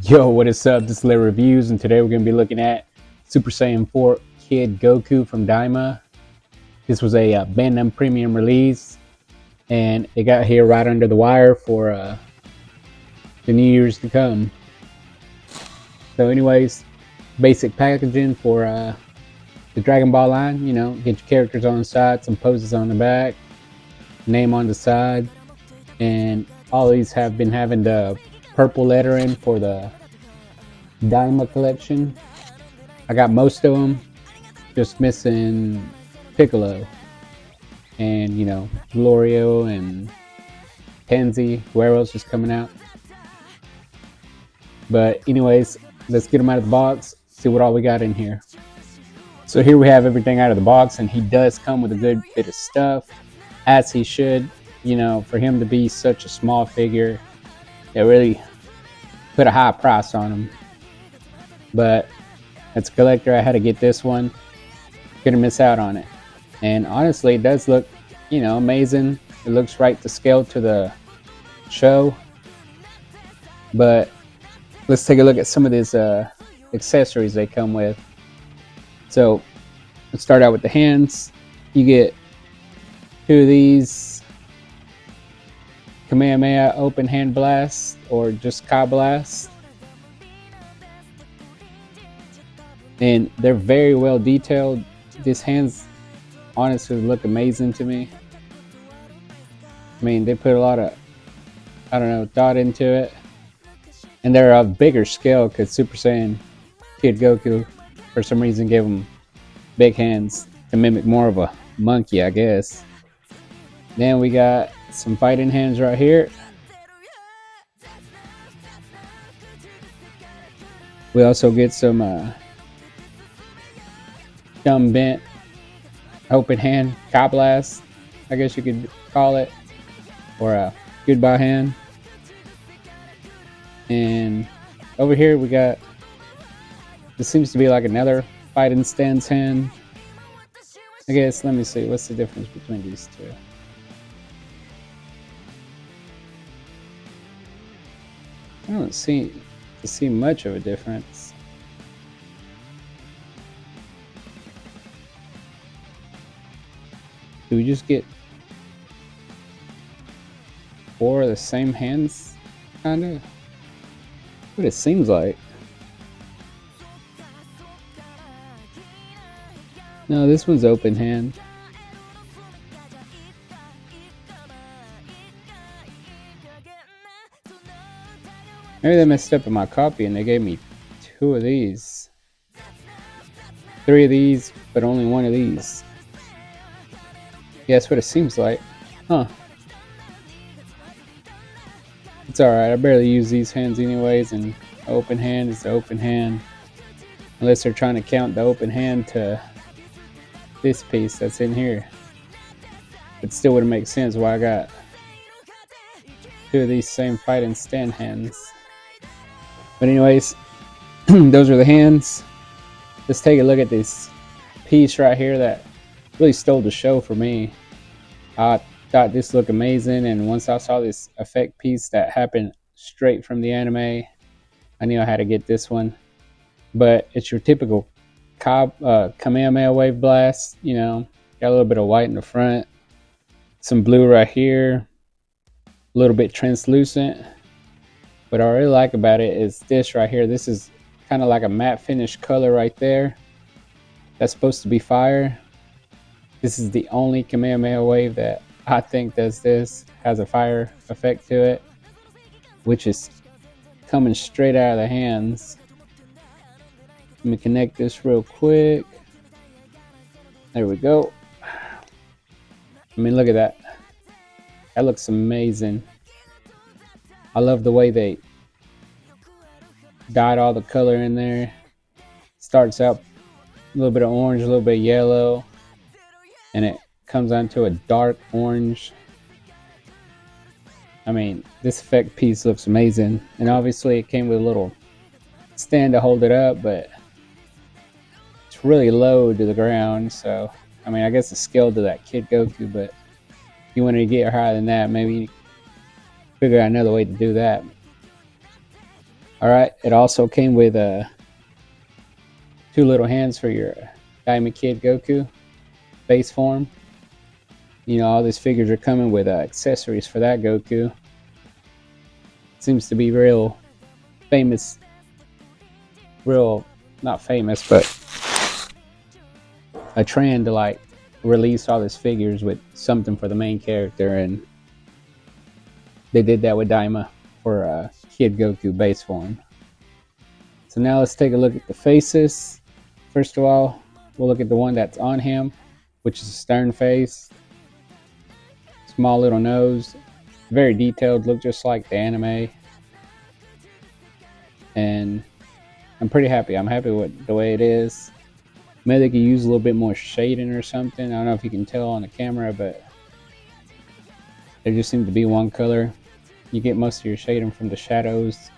Yo, what is up? This is Larry Reviews, and today we're going to be looking at Super Saiyan 4 Kid Goku from Daima. This was a Bandai Premium release, and it got here right under the wire for the New Year's to come. So anyways, basic packaging for the Dragon Ball line. You know, get your characters on the side, some poses on the back, name on the side, and all these have been having the purple lettering for the Daima collection. I got most of them, just missing Piccolo and, you know, Glorio and Pansy, where else is coming out. But anyways, let's get them out of the box, see what all we got in here. So here we have everything out of the box, and he does come with a good bit of stuff, as he should. You know, for him to be such a small figure, it really put a high price on him. But as a collector, I had to get this one. Gonna miss out on it. And honestly, it does look, you know, amazing. It looks right to scale to the show. But let's take a look at some of these accessories they come with. So let's start out with the hands. You get two of these Kamehameha open hand blast, or just Ka blast. And they're very well detailed. These hands honestly look amazing to me. I mean, they put a lot of, I don't know, thought into it. And they're of bigger scale because Super Saiyan Kid Goku, for some reason, gave him big hands to mimic more of a monkey, I guess. Then we got some fighting hands right here. We also get some thumb bent open hand Ka blast, I guess you could call it, or a goodbye hand. And over here we got, this seems to be like another fighting stance hand. I guess, let me see, what's the difference between these two? I don't see much of a difference. Do we just get four of the same hands, kinda? What it seems like. No, this one's open hand. Maybe they messed up in my copy and they gave me two of these. Three of these, but only one of these. Yeah, that's what it seems like. Huh. It's alright, I barely use these hands anyways, and open hand is the open hand. Unless they're trying to count the open hand to this piece that's in here. It still wouldn't make sense why I got two of these same fighting stand hands. But anyways, those are the hands. Let's take a look at this piece right here that really stole the show for me. I thought this looked amazing, and once I saw this effect piece that happened straight from the anime, I knew I had to get this one. But it's your typical Kamehameha wave blast. You know, got a little bit of white in the front, some blue right here, a little bit translucent. What I really like about it is this right here. This is kind of like a matte finish color right there. That's supposed to be fire. This is the only Kamehameha wave that I think does this, has a fire effect to it, which is coming straight out of the hands. Let me connect this real quick. There we go. I mean, look at that. That looks amazing. I love the way they dyed all the color in there. Starts out a little bit of orange, a little bit of yellow, and it comes onto a dark orange. I mean, this effect piece looks amazing. And obviously it came with a little stand to hold it up, but it's really low to the ground. So, I mean, I guess it's scaled to that Kid Goku, but if you wanted to get higher than that, maybe figure out another way to do that. All right, it also came with 2 little hands for your Diamond Kid Goku base form. You know, all these figures are coming with accessories for that Goku. Seems to be real famous, real, not famous, but a trend to like release all these figures with something for the main character, and they did that with Daima for Kid Goku base form. So now let's take a look at the faces. First of all, we'll look at the one that's on him, which is a stern face, small little nose, very detailed, look just like the anime. And I'm pretty happy. I'm happy with the way it is. Maybe they could use a little bit more shading or something. I don't know if you can tell on the camera, but there just seems to be one color. You get most of your shading from the shadows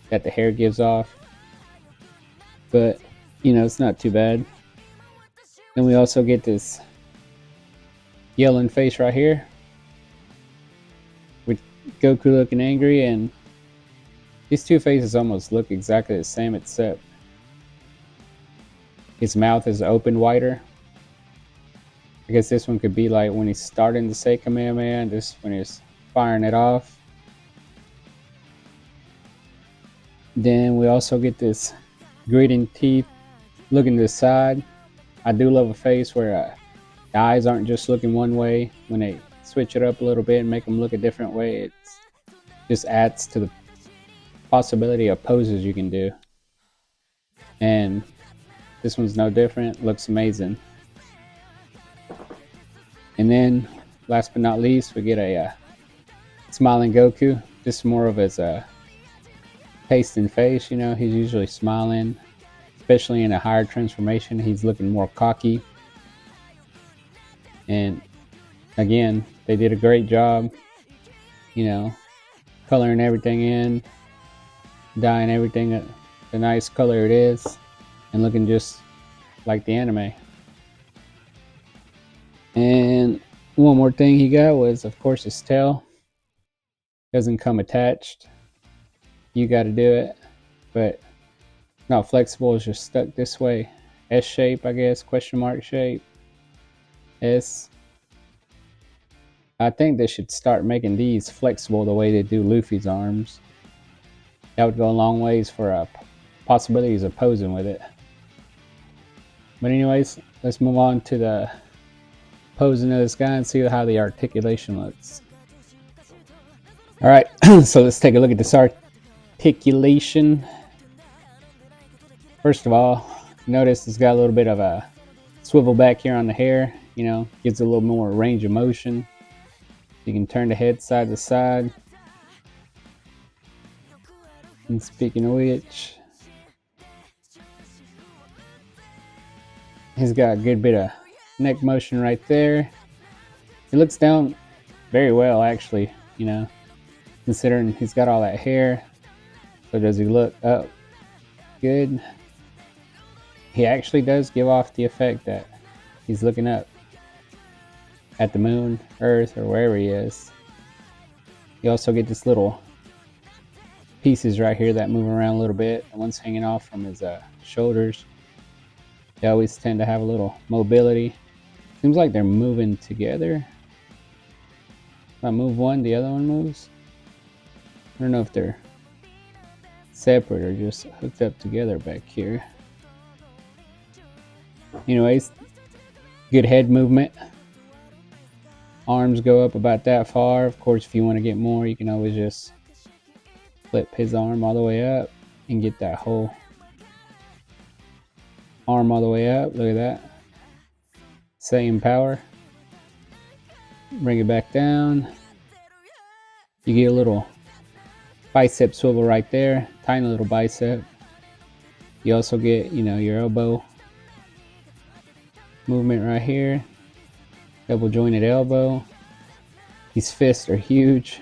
that the hair gives off. But, you know, it's not too bad. Then we also get this yelling face right here with Goku looking angry, and these two faces almost look exactly the same, except his mouth is open wider. I guess this one could be like when he's starting to say Kamehameha, and this when he's firing it off. Then we also get this gritting teeth looking to the side. I do love a face where the eyes aren't just looking one way. When they switch it up a little bit and make them look a different way, it just adds to the possibility of poses you can do. And this one's no different. Looks amazing. And then, last but not least, we get a smiling Goku. This is more of his pasted face. You know, he's usually smiling, especially in a higher transformation. He's looking more cocky. And again, they did a great job, you know, coloring everything in, dyeing everything the nice color it is, and looking just like the anime. And one more thing he got was, of course, his tail. Doesn't come attached. You got to do it, but not flexible. It's just stuck this way. S shape, I guess, question mark shape. S. I think they should start making these flexible the way they do Luffy's arms. That would go a long ways for possibilities of posing with it. But anyways, let's move on to the posing of this guy and see how the articulation looks. All right, so let's take a look at this articulation. First of all, notice it's got a little bit of a swivel back here on the hair, you know, gives it a little more range of motion. You can turn the head side to side. And speaking of which, he's got a good bit of neck motion right there. He looks down very well, actually, you know, considering he's got all that hair. So does he look up good? He actually does give off the effect that he's looking up at the moon, Earth, or wherever he is. You also get this little pieces right here that move around a little bit. The one's hanging off from his shoulders. They always tend to have a little mobility. Seems like they're moving together. If I move one, the other one moves. I don't know if they're separate or just hooked up together back here. Anyways, good head movement. Arms go up about that far. Of course, if you want to get more, you can always just flip his arm all the way up and get that whole arm all the way up. Look at that. Same power. Bring it back down. You get a little bicep swivel right there. Tiny little bicep. You also get, you know, your elbow movement right here. Double jointed elbow. His fists are huge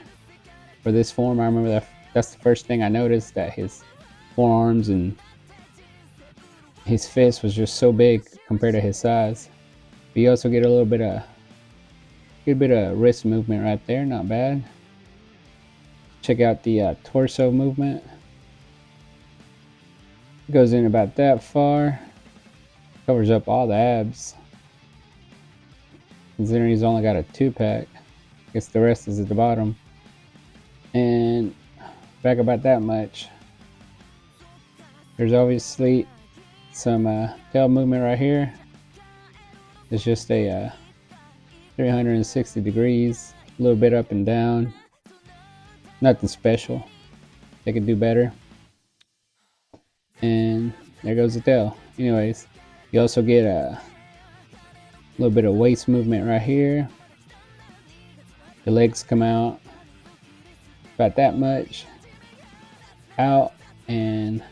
for this form. I remember that's the first thing I noticed, that his forearms and his fist was just so big compared to his size. But you also get a little bit of good bit of wrist movement right there, not bad. Check out the torso movement. It goes in about that far. Covers up all the abs. Considering he's only got a 2-pack. I guess the rest is at the bottom. And back about that much. There's obviously some tail movement right here. It's just a 360 degrees, a little bit up and down. Nothing special. They could do better. And there goes the tail. Anyways, you also get a little bit of waist movement right here. The legs come out about that much out, and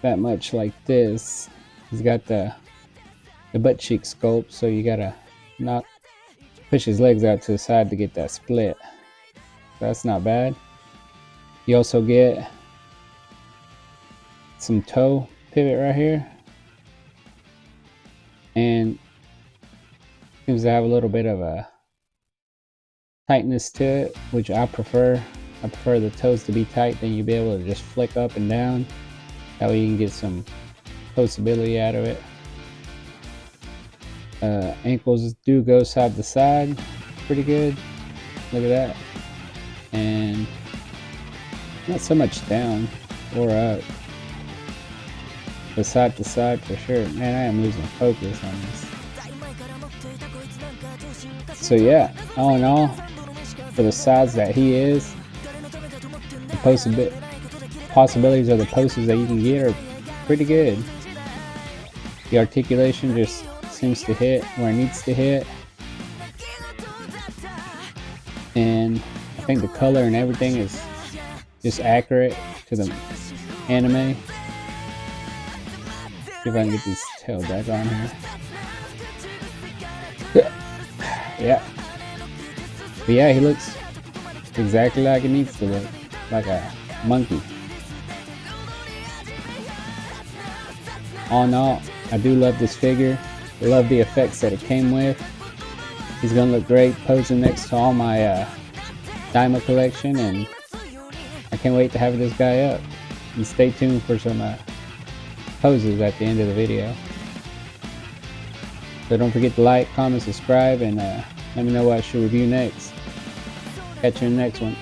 that much like this. He's got the butt cheek sculpt, so you gotta push his legs out to the side to get that split. So that's not bad. You also get some toe pivot right here, and seems to have a little bit of a tightness to it, which I prefer. I prefer the toes to be tight, then you'll be able to just flick up and down. That way you can get some postability out of it. Ankles do go side to side pretty good. Look at that. And not so much down or up, but side to side for sure. Man, I am losing focus on this. So yeah, all in all, for the size that he is, the possibilities of the poses that you can get are pretty good. The articulation just seems to hit where it needs to hit, and I think the color and everything is just accurate to the anime. See if I can get these tail back on here. Yeah. But yeah, he looks exactly like it needs to look, like a monkey. All in all, I do love this figure. I love the effects that it came with. He's gonna look great posing next to all my Daima collection, and I can't wait to have this guy up. And stay tuned for some poses at the end of the video. So don't forget to like, comment, subscribe, and let me know what I should review next. Catch you in the next one.